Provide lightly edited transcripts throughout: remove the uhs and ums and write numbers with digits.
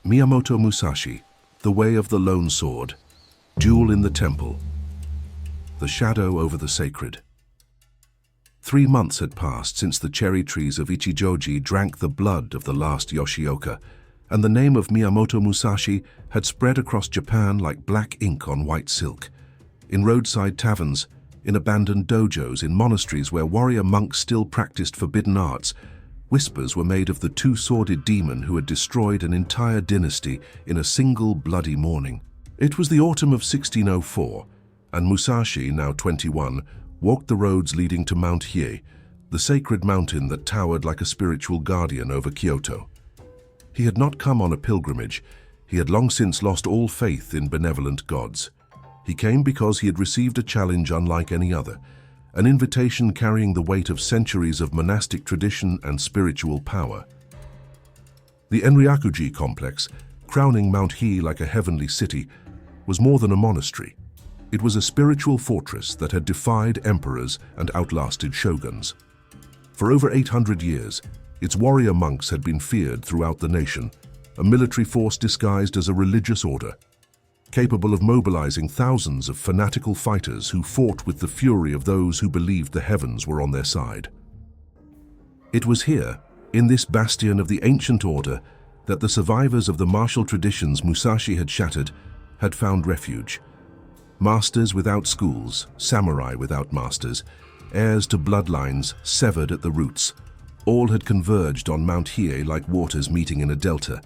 Miyamoto Musashi, The Way of the Lone Sword, Duel in the Temple, The Shadow over the Sacred. 3 months had passed since the cherry trees of Ichijoji drank the blood of the last Yoshioka, and the name of Miyamoto Musashi had spread across Japan like black ink on white silk. In roadside taverns, in abandoned dojos, in monasteries where warrior monks still practiced forbidden arts, whispers were made of the two-sworded demon who had destroyed an entire dynasty in a single bloody morning. It was the autumn of 1604, and Musashi, now 21, walked the roads leading to Mount Hiei, the sacred mountain that towered like a spiritual guardian over Kyoto. He had not come on a pilgrimage. He had long since lost all faith in benevolent gods. He came because he had received a challenge unlike any other, an invitation carrying the weight of centuries of monastic tradition and spiritual power. The Enryakuji complex, crowning Mount Hiei like a heavenly city, was more than a monastery. It was a spiritual fortress that had defied emperors and outlasted shoguns. For over 800 years, its warrior monks had been feared throughout the nation, a military force disguised as a religious order, capable of mobilizing thousands of fanatical fighters who fought with the fury of those who believed the heavens were on their side. It was here, in this bastion of the ancient order, that the survivors of the martial traditions Musashi had shattered had found refuge. Masters without schools, samurai without masters, heirs to bloodlines severed at the roots, all had converged on Mount Hiei like waters meeting in a delta,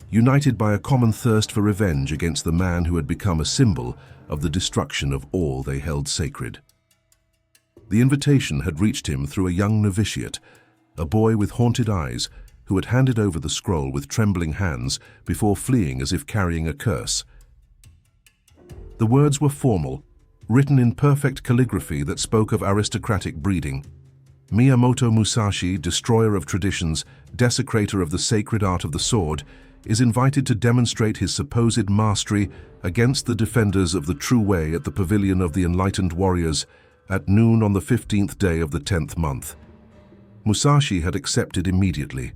united by a common thirst for revenge against the man who had become a symbol of the destruction of all they held sacred. The invitation had reached him through a young novitiate, a boy with haunted eyes who had handed over the scroll with trembling hands before fleeing as if carrying a curse. The words were formal, written in perfect calligraphy that spoke of aristocratic breeding. Miyamoto Musashi, destroyer of traditions, desecrator of the sacred art of the sword, is invited to demonstrate his supposed mastery against the defenders of the true way at the Pavilion of the Enlightened Warriors at noon on the 15th day of the 10th month. Musashi had accepted immediately.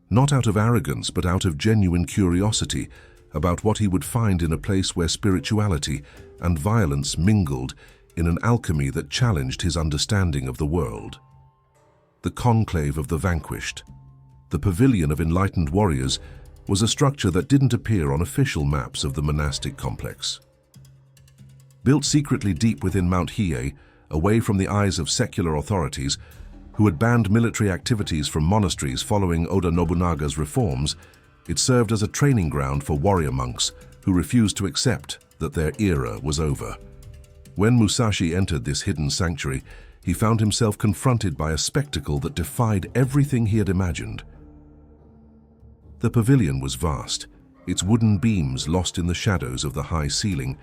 Not out of arrogance, but out of genuine curiosity about what he would find in a place where spirituality and violence mingled in an alchemy that challenged his understanding of the world. The conclave of the vanquished. The Pavilion of Enlightened Warriors was a structure that didn't appear on official maps of the monastic complex. Built secretly deep within Mount Hiei, away from the eyes of secular authorities, who had banned military activities from monasteries following Oda Nobunaga's reforms, it served as a training ground for warrior monks who refused to accept that their era was over. When Musashi entered this hidden sanctuary, he found himself confronted by a spectacle that defied everything he had imagined. The pavilion was vast, its wooden beams lost in the shadows of the high ceiling,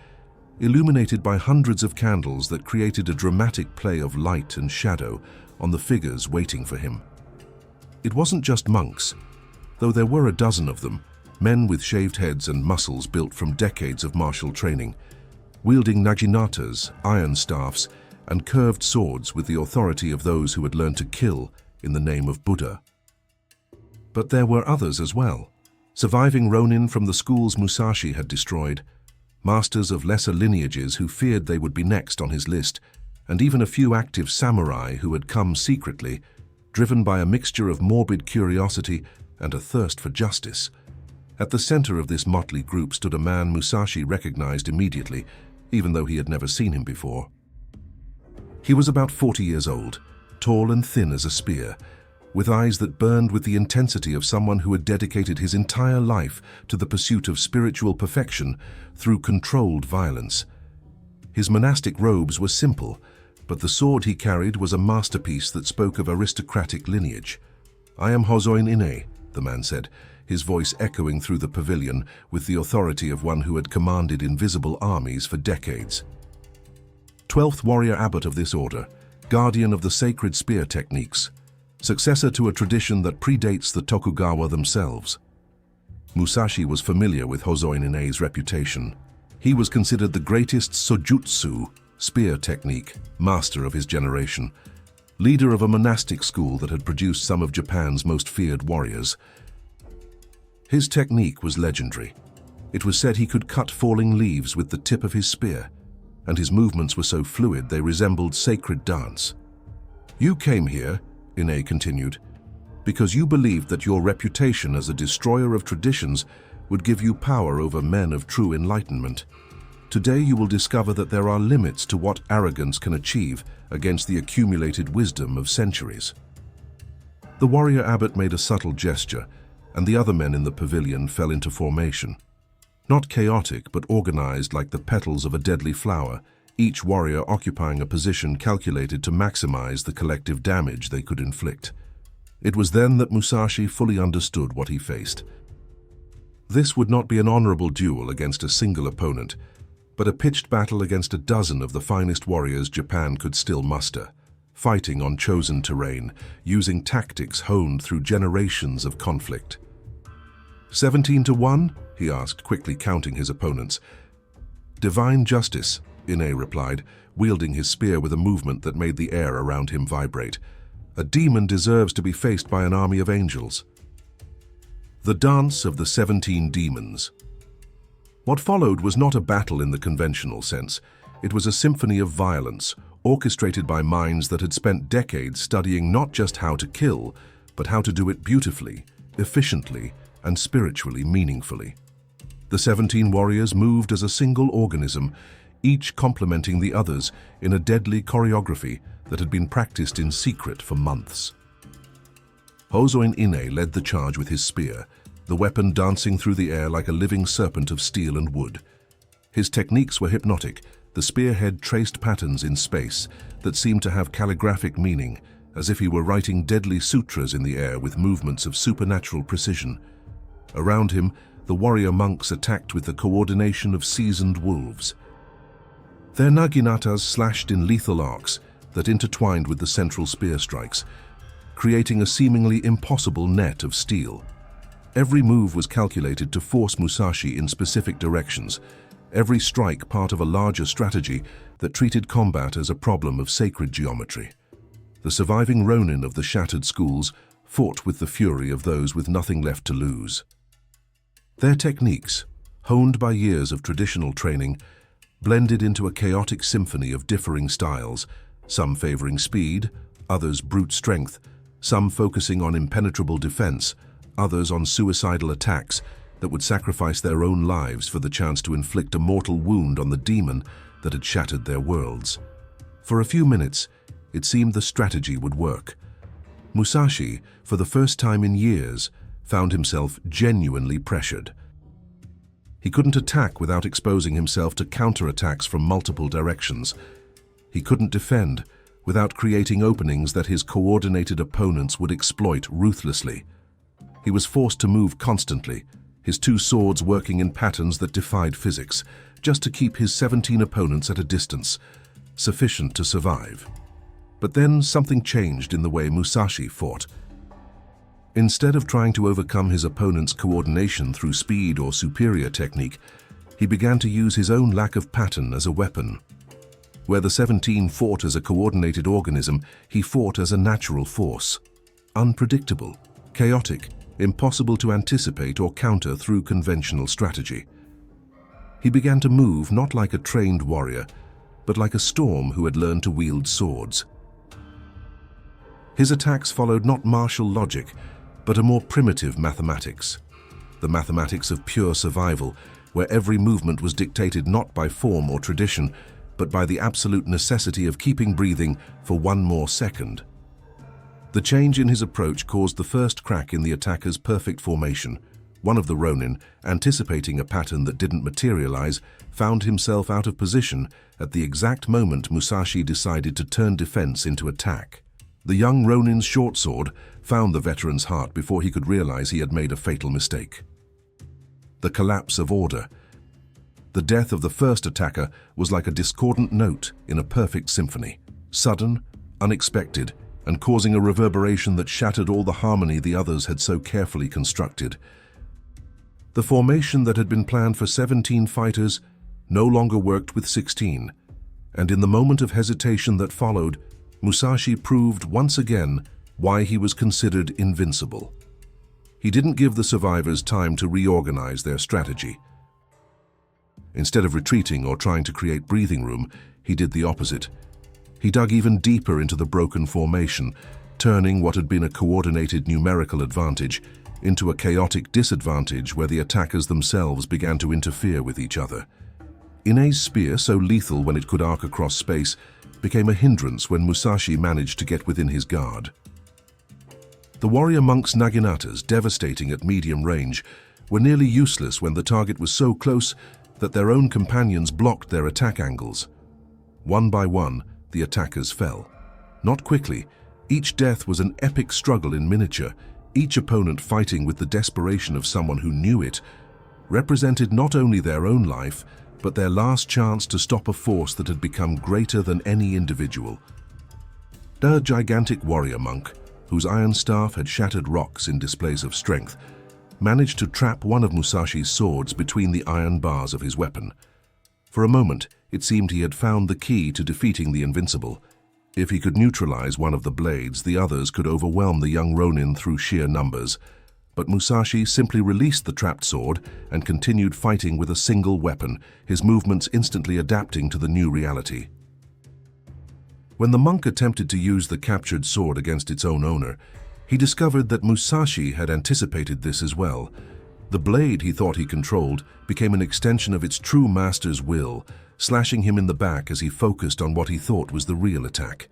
illuminated by hundreds of candles that created a dramatic play of light and shadow on the figures waiting for him. It wasn't just monks, though there were a dozen of them, men with shaved heads and muscles built from decades of martial training, wielding naginatas, iron staffs, and curved swords with the authority of those who had learned to kill in the name of Buddha. But there were others as well, surviving ronin from the schools Musashi had destroyed, masters of lesser lineages who feared they would be next on his list, and even a few active samurai who had come secretly, driven by a mixture of morbid curiosity and a thirst for justice. At the center of this motley group stood a man Musashi recognized immediately, even though he had never seen him before. He was about 40 years old, tall and thin as a spear, with eyes that burned with the intensity of someone who had dedicated his entire life to the pursuit of spiritual perfection through controlled violence. His monastic robes were simple, but the sword he carried was a masterpiece that spoke of aristocratic lineage. "I am Hozoin Ine," the man said, his voice echoing through the pavilion with the authority of one who had commanded invisible armies for decades. 12th warrior abbot of this order, guardian of the sacred spear techniques, successor to a tradition that predates the Tokugawa themselves. Musashi was familiar with Hozoin Ine's reputation. He was considered the greatest sojutsu, spear technique, master of his generation, leader of a monastic school that had produced some of Japan's most feared warriors. His technique was legendary. It was said he could cut falling leaves with the tip of his spear, and his movements were so fluid they resembled sacred dance. "You came here," Ine continued, "because you believed that your reputation as a destroyer of traditions would give you power over men of true enlightenment. Today you will discover that there are limits to what arrogance can achieve against the accumulated wisdom of centuries." The warrior abbot made a subtle gesture, and the other men in the pavilion fell into formation. Not chaotic, but organized like the petals of a deadly flower, each warrior occupying a position calculated to maximize the collective damage they could inflict. It was then that Musashi fully understood what he faced. This would not be an honorable duel against a single opponent, but a pitched battle against a dozen of the finest warriors Japan could still muster, fighting on chosen terrain, using tactics honed through generations of conflict. 17-1? He asked, quickly counting his opponents. "Divine justice," Ine replied, wielding his spear with a movement that made the air around him vibrate. "A demon deserves to be faced by an army of angels." The dance of the 17 demons. What followed was not a battle in the conventional sense. It was a symphony of violence, orchestrated by minds that had spent decades studying not just how to kill, but how to do it beautifully, efficiently, and spiritually meaningfully. The 17 warriors moved as a single organism, each complementing the others in a deadly choreography that had been practiced in secret for months. Hosoin Ine led the charge with his spear, the weapon dancing through the air like a living serpent of steel and wood. His techniques were hypnotic. The spearhead traced patterns in space that seemed to have calligraphic meaning, as if he were writing deadly sutras in the air with movements of supernatural precision. Around him, the warrior monks attacked with the coordination of seasoned wolves. Their naginatas slashed in lethal arcs that intertwined with the central spear strikes, creating a seemingly impossible net of steel. Every move was calculated to force Musashi in specific directions, every strike part of a larger strategy that treated combat as a problem of sacred geometry. The surviving Ronin of the shattered schools fought with the fury of those with nothing left to lose. Their techniques, honed by years of traditional training, blended into a chaotic symphony of differing styles, some favoring speed, others brute strength, some focusing on impenetrable defense, others on suicidal attacks that would sacrifice their own lives for the chance to inflict a mortal wound on the demon that had shattered their worlds. For a few minutes, it seemed the strategy would work. Musashi, for the first time in years, found himself genuinely pressured. He couldn't attack without exposing himself to counterattacks from multiple directions. He couldn't defend without creating openings that his coordinated opponents would exploit ruthlessly. He was forced to move constantly, his two swords working in patterns that defied physics, just to keep his 17 opponents at a distance, sufficient to survive. But then something changed in the way Musashi fought. Instead of trying to overcome his opponent's coordination through speed or superior technique, he began to use his own lack of pattern as a weapon. Where the 17 fought as a coordinated organism, he fought as a natural force. Unpredictable, chaotic, impossible to anticipate or counter through conventional strategy. He began to move not like a trained warrior, but like a storm who had learned to wield swords. His attacks followed not martial logic, but a more primitive mathematics. The mathematics of pure survival, where every movement was dictated not by form or tradition, but by the absolute necessity of keeping breathing for one more second. The change in his approach caused the first crack in the attacker's perfect formation. One of the Ronin, anticipating a pattern that didn't materialize, found himself out of position at the exact moment Musashi decided to turn defense into attack. The young Ronin's short sword found the veteran's heart before he could realize he had made a fatal mistake. The collapse of order. The death of the first attacker was like a discordant note in a perfect symphony, sudden, unexpected, and causing a reverberation that shattered all the harmony the others had so carefully constructed. The formation that had been planned for 17 fighters no longer worked with 16, and in the moment of hesitation that followed, Musashi proved once again why he was considered invincible. He didn't give the survivors time to reorganize their strategy. Instead of retreating or trying to create breathing room, he did the opposite. He dug even deeper into the broken formation, turning what had been a coordinated numerical advantage into a chaotic disadvantage where the attackers themselves began to interfere with each other. Ine's spear, so lethal when it could arc across space, became a hindrance when Musashi managed to get within his guard. The warrior monk's naginatas, devastating at medium range, were nearly useless when the target was so close that their own companions blocked their attack angles. One by one, the attackers fell. Not quickly. Each death was an epic struggle in miniature, each opponent fighting with the desperation of someone who knew it, represented not only their own life, but their last chance to stop a force that had become greater than any individual. The gigantic warrior monk, whose iron staff had shattered rocks in displays of strength, managed to trap one of Musashi's swords between the iron bars of his weapon. For a moment, it seemed he had found the key to defeating the invincible. If he could neutralize one of the blades, the others could overwhelm the young Ronin through sheer numbers. But Musashi simply released the trapped sword and continued fighting with a single weapon, his movements instantly adapting to the new reality. When the monk attempted to use the captured sword against its own owner, he discovered that Musashi had anticipated this as well. The blade he thought he controlled became an extension of its true master's will, slashing him in the back as he focused on what he thought was the real attack.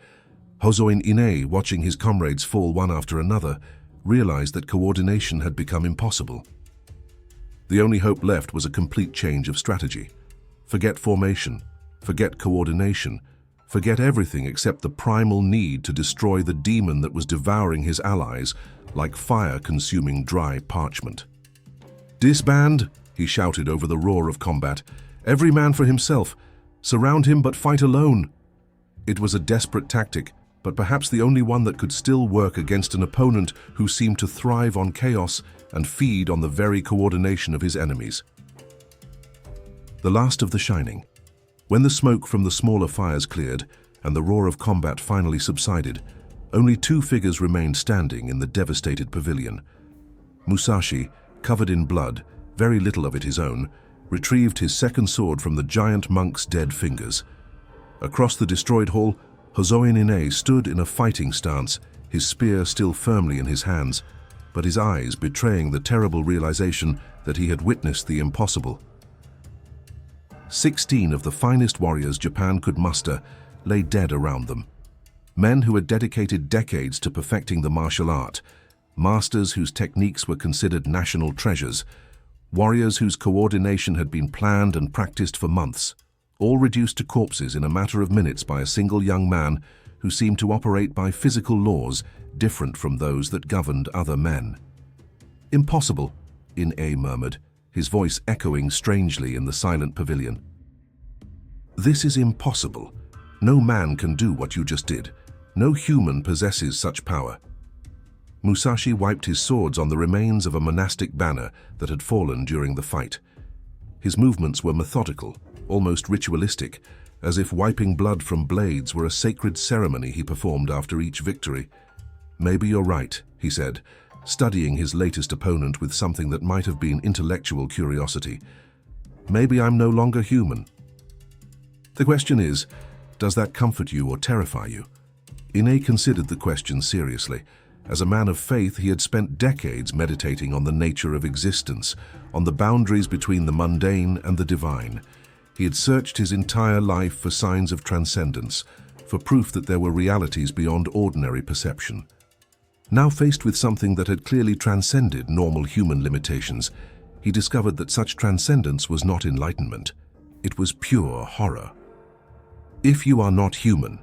Hosoin Ine, watching his comrades fall one after another, realized that coordination had become impossible. The only hope left was a complete change of strategy. Forget formation, forget coordination, forget everything except the primal need to destroy the demon that was devouring his allies like fire consuming dry parchment. "Disband!" he shouted over the roar of combat. "Every man for himself. Surround him but fight alone." It was a desperate tactic, but perhaps the only one that could still work against an opponent who seemed to thrive on chaos and feed on the very coordination of his enemies. The last of the shining. When the smoke from the smaller fires cleared and the roar of combat finally subsided, only two figures remained standing in the devastated pavilion. Musashi, covered in blood, very little of it his own, retrieved his second sword from the giant monk's dead fingers. Across the destroyed hall, Hosoin Ine stood in a fighting stance, his spear still firmly in his hands, but his eyes betraying the terrible realization that he had witnessed the impossible. 16 of the finest warriors Japan could muster lay dead around them. Men who had dedicated decades to perfecting the martial art, masters whose techniques were considered national treasures, warriors whose coordination had been planned and practiced for months, all reduced to corpses in a matter of minutes by a single young man who seemed to operate by physical laws different from those that governed other men. "Impossible," Ine murmured, his voice echoing strangely in the silent pavilion. "This is impossible. No man can do what you just did. No human possesses such power." Musashi wiped his swords on the remains of a monastic banner that had fallen during the fight. His movements were methodical, almost ritualistic, as if wiping blood from blades were a sacred ceremony he performed after each victory. "Maybe you're right," he said, studying his latest opponent with something that might have been intellectual curiosity. "Maybe I'm no longer human." The question is, does that comfort you or terrify you? Ine considered the question seriously. As a man of faith, he had spent decades meditating on the nature of existence, on the boundaries between the mundane and the divine. He had searched his entire life for signs of transcendence, for proof that there were realities beyond ordinary perception. Now faced with something that had clearly transcended normal human limitations, he discovered that such transcendence was not enlightenment. It was pure horror. "If you are not human,"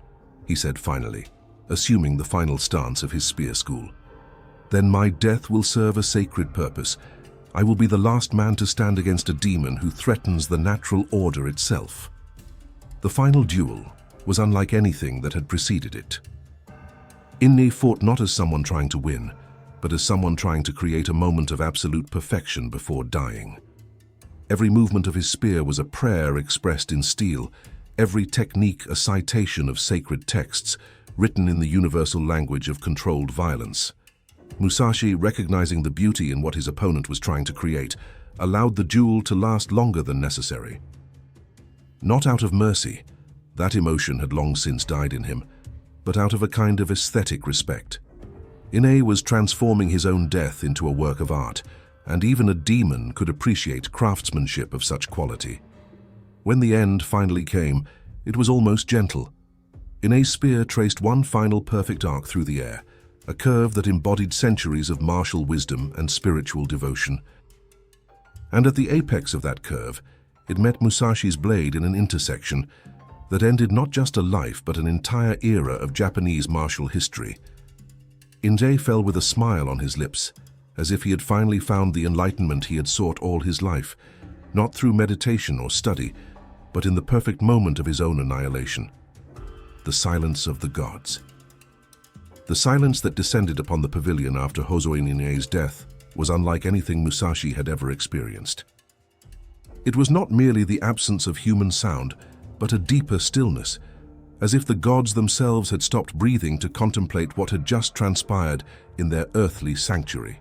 he said finally, assuming the final stance of his spear school, "then my death will serve a sacred purpose. I will be the last man to stand against a demon who threatens the natural order itself." The final duel was unlike anything that had preceded it. Ine fought not as someone trying to win, but as someone trying to create a moment of absolute perfection before dying. Every movement of his spear was a prayer expressed in steel, every technique a citation of sacred texts, written in the universal language of controlled violence. Musashi, recognizing the beauty in what his opponent was trying to create, allowed the duel to last longer than necessary. Not out of mercy, that emotion had long since died in him, but out of a kind of aesthetic respect. Ine was transforming his own death into a work of art, and even a demon could appreciate craftsmanship of such quality. When the end finally came, it was almost gentle. Ine's spear traced one final perfect arc through the air, a curve that embodied centuries of martial wisdom and spiritual devotion. And at the apex of that curve, it met Musashi's blade in an intersection that ended not just a life but an entire era of Japanese martial history. Ine fell with a smile on his lips, as if he had finally found the enlightenment he had sought all his life, not through meditation or study, but in the perfect moment of his own annihilation. The silence of the gods. The silence that descended upon the pavilion after Hosoin Ine's death was unlike anything Musashi had ever experienced. It was not merely the absence of human sound, but a deeper stillness, as if the gods themselves had stopped breathing to contemplate what had just transpired in their earthly sanctuary.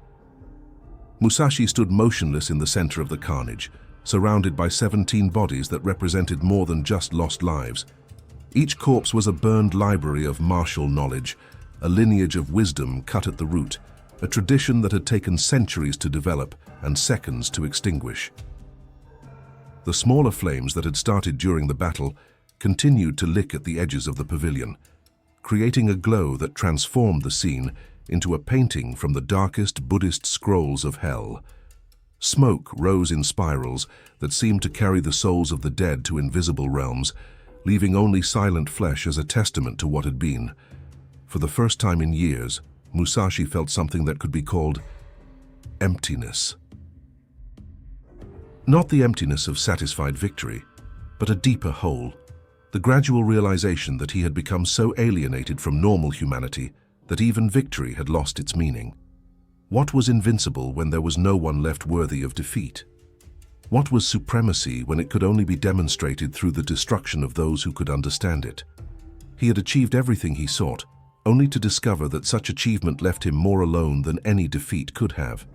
Musashi stood motionless in the center of the carnage, surrounded by 17 bodies that represented more than just lost lives. Each corpse was a burned library of martial knowledge, a lineage of wisdom cut at the root, a tradition that had taken centuries to develop and seconds to extinguish. The smaller flames that had started during the battle continued to lick at the edges of the pavilion, creating a glow that transformed the scene into a painting from the darkest Buddhist scrolls of hell. Smoke rose in spirals that seemed to carry the souls of the dead to invisible realms, leaving only silent flesh as a testament to what had been. For the first time in years, Musashi felt something that could be called emptiness. Not the emptiness of satisfied victory, but a deeper hole. The gradual realization that he had become so alienated from normal humanity that even victory had lost its meaning. What was invincible when there was no one left worthy of defeat? What was supremacy when it could only be demonstrated through the destruction of those who could understand it? He had achieved everything he sought, only to discover that such achievement left him more alone than any defeat could have.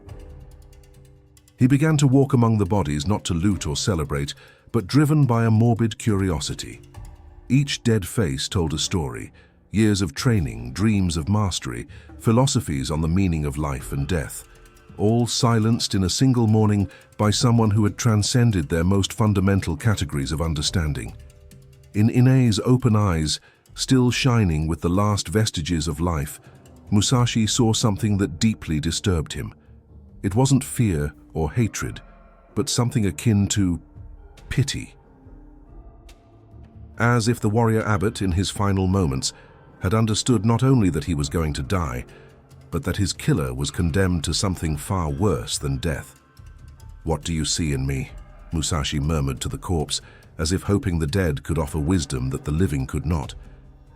He began to walk among the bodies not to loot or celebrate, but driven by a morbid curiosity. Each dead face told a story, years of training, dreams of mastery, philosophies on the meaning of life and death, all silenced in a single morning by someone who had transcended their most fundamental categories of understanding. In Ine's open eyes, still shining with the last vestiges of life, Musashi saw something that deeply disturbed him. It wasn't fear or hatred, but something akin to pity. As if the warrior abbot, in his final moments, had understood not only that he was going to die, but that his killer was condemned to something far worse than death. "What do you see in me?" Musashi murmured to the corpse, as if hoping the dead could offer wisdom that the living could not.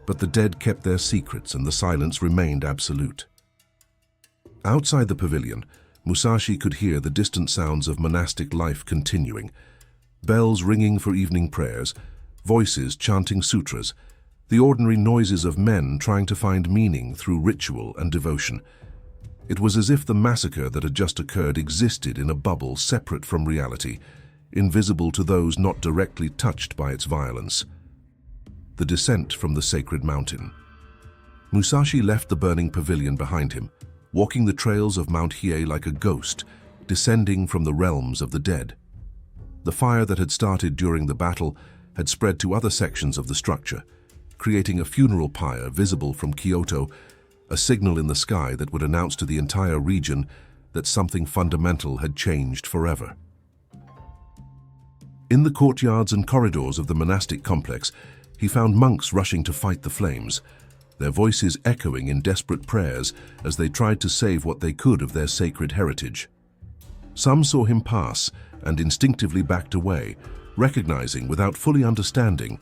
But the dead kept their secrets and the silence remained absolute. Outside the pavilion, Musashi could hear the distant sounds of monastic life continuing, bells ringing for evening prayers, voices chanting sutras, the ordinary noises of men trying to find meaning through ritual and devotion. It was as if the massacre that had just occurred existed in a bubble separate from reality, invisible to those not directly touched by its violence. The descent from the sacred mountain. Musashi left the burning pavilion behind him, walking the trails of Mount Hiei like a ghost, descending from the realms of the dead. The fire that had started during the battle had spread to other sections of the structure, creating a funeral pyre visible from Kyoto, a signal in the sky that would announce to the entire region that something fundamental had changed forever. In the courtyards and corridors of the monastic complex, he found monks rushing to fight the flames, their voices echoing in desperate prayers as they tried to save what they could of their sacred heritage. Some saw him pass and instinctively backed away, recognizing without fully understanding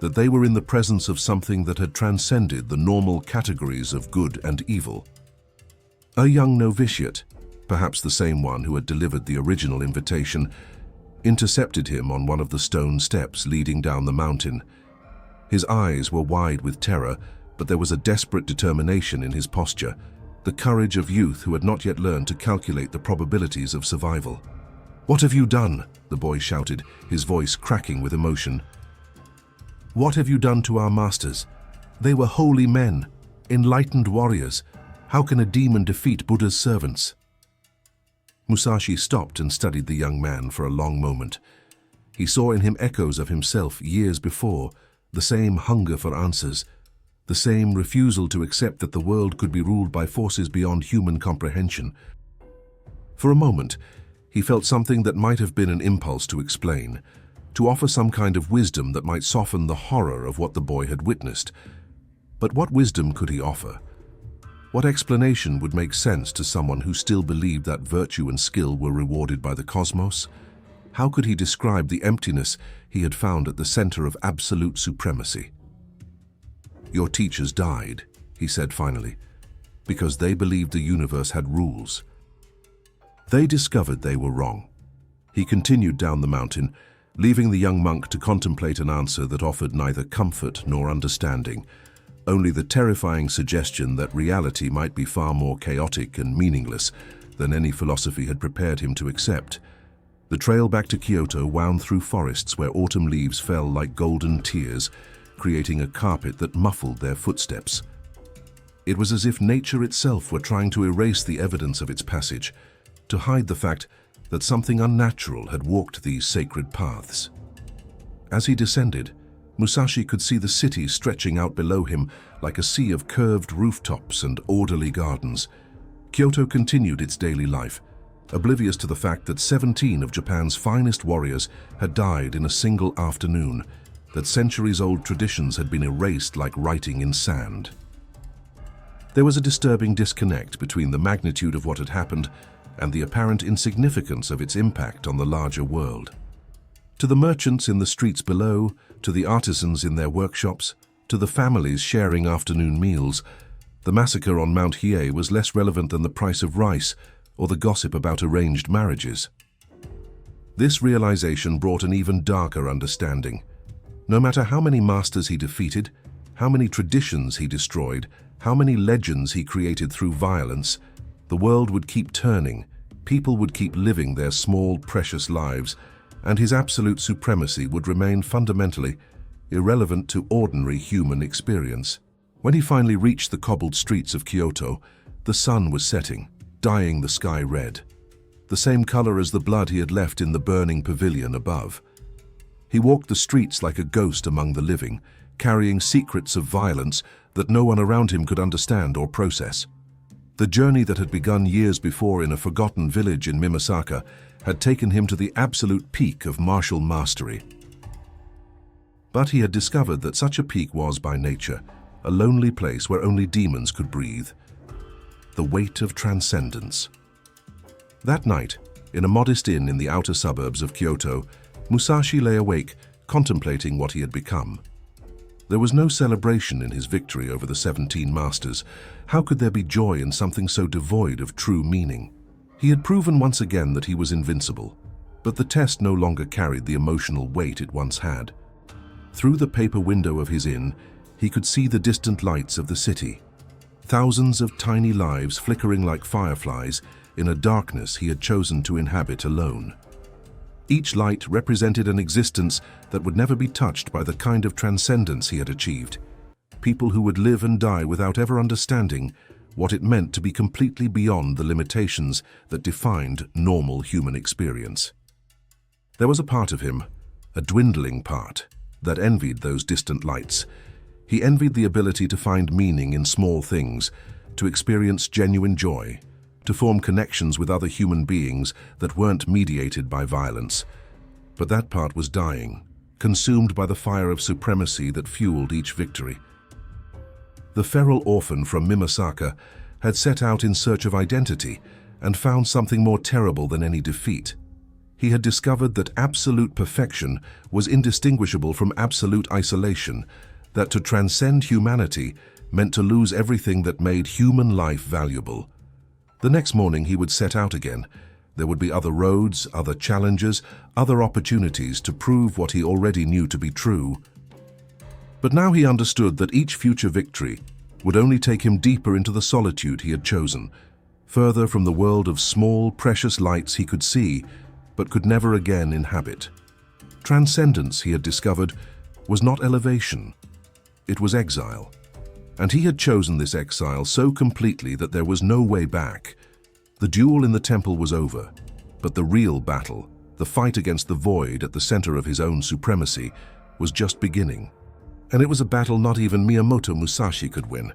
that they were in the presence of something that had transcended the normal categories of good and evil. A young novitiate, perhaps the same one who had delivered the original invitation, intercepted him on one of the stone steps leading down the mountain. His eyes were wide with terror, but there was a desperate determination in his posture the courage of youth who had not yet learned to calculate the probabilities of survival. "What have you done?" the boy shouted, his voice cracking with emotion. "What have you done to our masters? They were holy men, enlightened warriors. How can a demon defeat Buddha's servants?" Musashi stopped and studied the young man for a long moment. He saw in him echoes of himself years before, the same hunger for answers, the same refusal to accept that the world could be ruled by forces beyond human comprehension. For a moment, he felt something that might have been an impulse to explain, to offer some kind of wisdom that might soften the horror of what the boy had witnessed. But what wisdom could he offer? What explanation would make sense to someone who still believed that virtue and skill were rewarded by the cosmos? How could he describe the emptiness he had found at the center of absolute supremacy? "Your teachers died," he said finally, "because they believed the universe had rules. They discovered they were wrong." He continued down the mountain, leaving the young monk to contemplate an answer that offered neither comfort nor understanding, only the terrifying suggestion that reality might be far more chaotic and meaningless than any philosophy had prepared him to accept. The trail back to Kyoto wound through forests where autumn leaves fell like golden tears, creating a carpet that muffled their footsteps. It was as if nature itself were trying to erase the evidence of its passage, to hide the fact that something unnatural had walked these sacred paths. As he descended, Musashi could see the city stretching out below him like a sea of curved rooftops and orderly gardens. Kyoto continued its daily life, oblivious to the fact that 17 of Japan's finest warriors had died in a single afternoon, that centuries-old traditions had been erased like writing in sand. There was a disturbing disconnect between the magnitude of what had happened and the apparent insignificance of its impact on the larger world. To the merchants in the streets below, to the artisans in their workshops, to the families sharing afternoon meals, the massacre on Mount Hiei was less relevant than the price of rice or the gossip about arranged marriages. This realization brought an even darker understanding. No matter how many masters he defeated, how many traditions he destroyed, how many legends he created through violence, the world would keep turning, people would keep living their small, precious lives, and his absolute supremacy would remain fundamentally irrelevant to ordinary human experience. When he finally reached the cobbled streets of Kyoto, the sun was setting, dyeing the sky red, the same color as the blood he had left in the burning pavilion above. He walked the streets like a ghost among the living, carrying secrets of violence that no one around him could understand or process. The journey that had begun years before in a forgotten village in Mimasaka had taken him to the absolute peak of martial mastery. But he had discovered that such a peak was, by nature, a lonely place where only demons could breathe. The weight of transcendence. That night, in a modest inn in the outer suburbs of Kyoto, Musashi lay awake, contemplating what he had become. There was no celebration in his victory over the 17 masters. How could there be joy in something so devoid of true meaning? He had proven once again that he was invincible, but the test no longer carried the emotional weight it once had. Through the paper window of his inn, he could see the distant lights of the city. Thousands of tiny lives flickering like fireflies in a darkness he had chosen to inhabit alone. Each light represented an existence that would never be touched by the kind of transcendence he had achieved. People who would live and die without ever understanding what it meant to be completely beyond the limitations that defined normal human experience. There was a part of him, a dwindling part, that envied those distant lights. He envied the ability to find meaning in small things, to experience genuine joy, to form connections with other human beings that weren't mediated by violence. But that part was dying, consumed by the fire of supremacy that fueled each victory. The feral orphan from Mimasaka had set out in search of identity and found something more terrible than any defeat. He had discovered that absolute perfection was indistinguishable from absolute isolation, that to transcend humanity meant to lose everything that made human life valuable. The next morning he would set out again. There would be other roads, other challenges, other opportunities to prove what he already knew to be true. But now he understood that each future victory would only take him deeper into the solitude he had chosen, further from the world of small, precious lights he could see, but could never again inhabit. Transcendence, he had discovered, was not elevation. It was exile. And he had chosen this exile so completely that there was no way back. The duel in the temple was over, but the real battle, the fight against the void at the center of his own supremacy, was just beginning. And it was a battle not even Miyamoto Musashi could win.